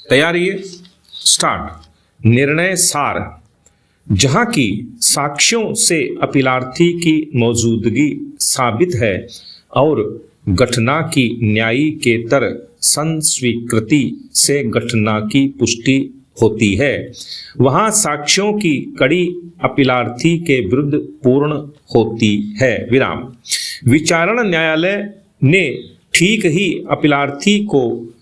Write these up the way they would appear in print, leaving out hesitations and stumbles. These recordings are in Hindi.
तैयारी है, स्टार्ट। निर्णय सार। जहाँ की साक्ष्यों से अपीलार्थी की मौजूदगी साबित है और घटना की न्यायिकेतर संस्वीकृति से घटना की पुष्टि होती है, वहाँ साक्ष्यों की कड़ी अपीलार्थी के विरुद्ध पूर्ण होती है। विराम। विचारण न्यायालय ने ठीक ही अपीलार्थी को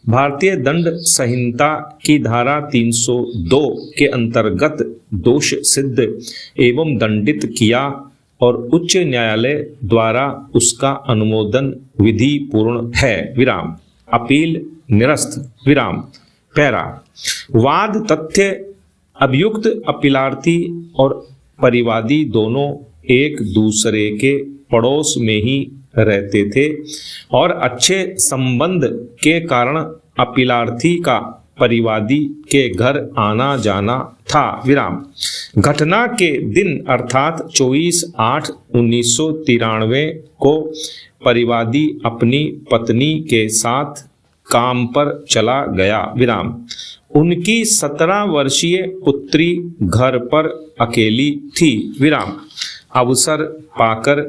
भारतीय दंड संहिता की धारा 302 के अंतर्गत दोष सिद्ध एवं दंडित किया और उच्च न्यायालय द्वारा उसका अनुमोदन विधि पूर्ण है। विराम। अपील निरस्त। विराम। पैरा। वाद तथ्य। अभियुक्त अपीलार्थी और परिवादी दोनों एक दूसरे के पड़ोस में ही रहते थे और अच्छे संबंध के कारण अपीलार्थी का परिवादी के घर आना जाना था। विराम। घटना के दिन अर्थात 24/8/1993 को परिवादी अपनी पत्नी के साथ काम पर चला गया। विराम। उनकी 17 वर्षीय पुत्री घर पर अकेली थी। विराम। अवसर पाकर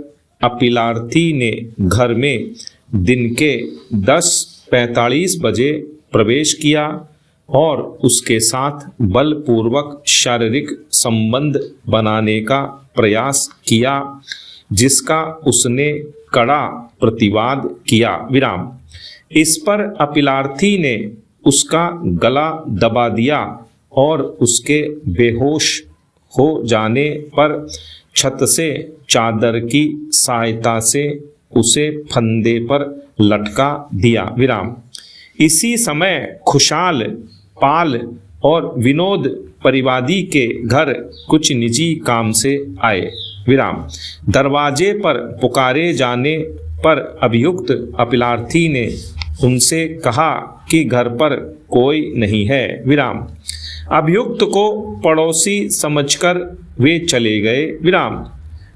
अपीलार्थी ने घर में दिन के 10:45 बजे प्रवेश किया और उसके साथ बलपूर्वक शारीरिक संबंध बनाने का प्रयास किया, जिसका उसने कड़ा प्रतिवाद किया। विराम। इस पर अपीलार्थी ने उसका गला दबा दिया और उसके बेहोश हो जाने पर छत से चादर की सहायता से उसे फंदे पर लटका दिया। विराम। इसी समय खुशाल, पाल और विनोद परिवादी के घर कुछ निजी काम से आए। विराम। दरवाजे पर पुकारे जाने पर अभियुक्त अपीलार्थी ने उनसे कहा कि घर पर कोई नहीं है। विराम। अभियुक्त को पड़ोसी समझकर वे चले गए। विराम।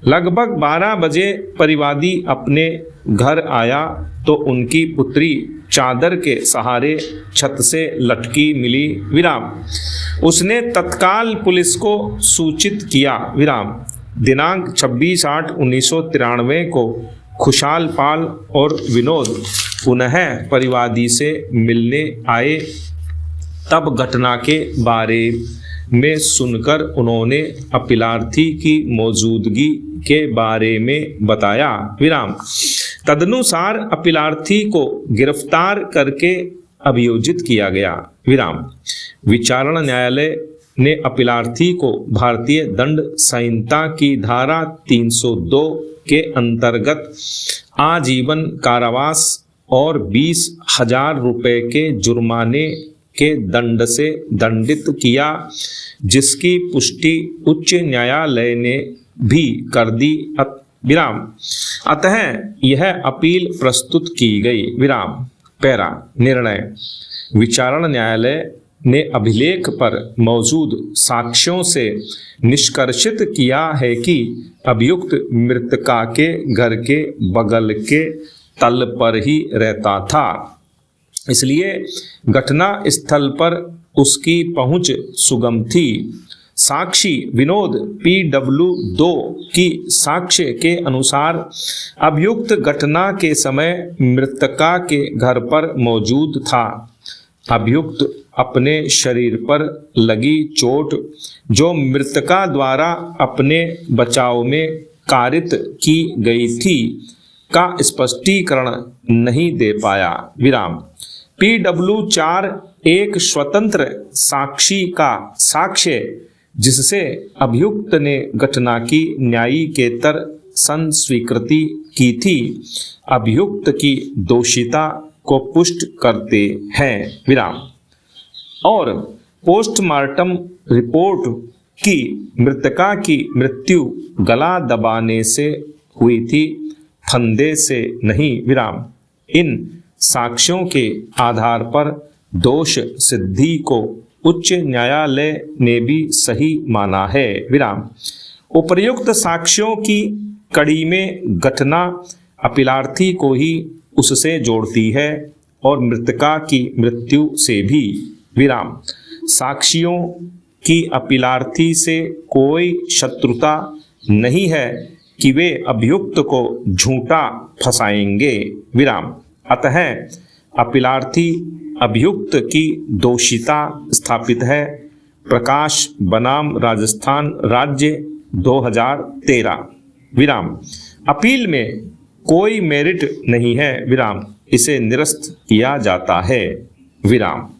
लगभग 12 बजे परिवादी अपने घर आया तो उनकी पुत्री चादर के सहारे छत से लटकी मिली। विराम। उसने तत्काल पुलिस को सूचित किया। विराम। दिनांक 26/8/1993 को खुशाल, पाल और विनोद पुनः परिवादी से मिलने आए। तब घटना के बारे में सुनकर उन्होंने अपीलार्थी की मौजूदगी के बारे में बताया। विराम। तदनुसार अपीलार्थी को गिरफ्तार करके अभियोजित किया गया। विराम। विचारण न्यायालय ने अपीलार्थी को भारतीय दंड संहिता की धारा 302 के अंतर्गत आजीवन कारावास और 20,000 रुपये के जुर्माने के दंड से दंडित किया, जिसकी पुष्टि उच्च न्यायालय ने भी कर दी। विराम। अतः यह अपील प्रस्तुत की गई। विराम। पैरा। निर्णय। विचारण न्यायालय ने अभिलेख पर मौजूद साक्ष्यों से निष्कर्षित किया है कि अभियुक्त मृतका के घर के बगल के तल पर ही रहता था, इसलिए घटना स्थल पर उसकी पहुंच सुगम थी। साक्षी विनोद PW2 की साक्ष्य के अनुसार अभियुक्त घटना के समय मृतका के घर पर मौजूद था। अभियुक्त अपने शरीर पर लगी चोट जो मृतका द्वारा अपने बचाव में कारित की गई थी का स्पष्टीकरण नहीं दे पाया। विराम। PW4 एक स्वतंत्र साक्षी का साक्ष्य जिससे अभियुक्त ने घटना की न्यायिकेतर संस्वीकृति की थी, अभियुक्त की दोषिता को पुष्ट करते हैं। विराम। और पोस्टमार्टम रिपोर्ट की मृतका की मृत्यु गला दबाने से हुई थी, फंदे से नहीं। विराम। इन साक्ष्यों के आधार पर दोष सिद्धि को उच्च न्यायालय ने भी सही माना है। विराम। उपर्युक्त साक्ष्यों की कड़ी में घटना अपीलार्थी को ही उससे जोड़ती है और मृतका की मृत्यु से भी। विराम। साक्षियों की अपीलार्थी से कोई शत्रुता नहीं है कि वे अभियुक्त को झूठा फंसाएंगे, विराम। अतः अपीलार्थी अभियुक्त की दोषिता स्थापित है। प्रकाश बनाम राजस्थान राज्य 2013, विराम। अपील में कोई मेरिट नहीं है, विराम, इसे निरस्त किया जाता है, विराम।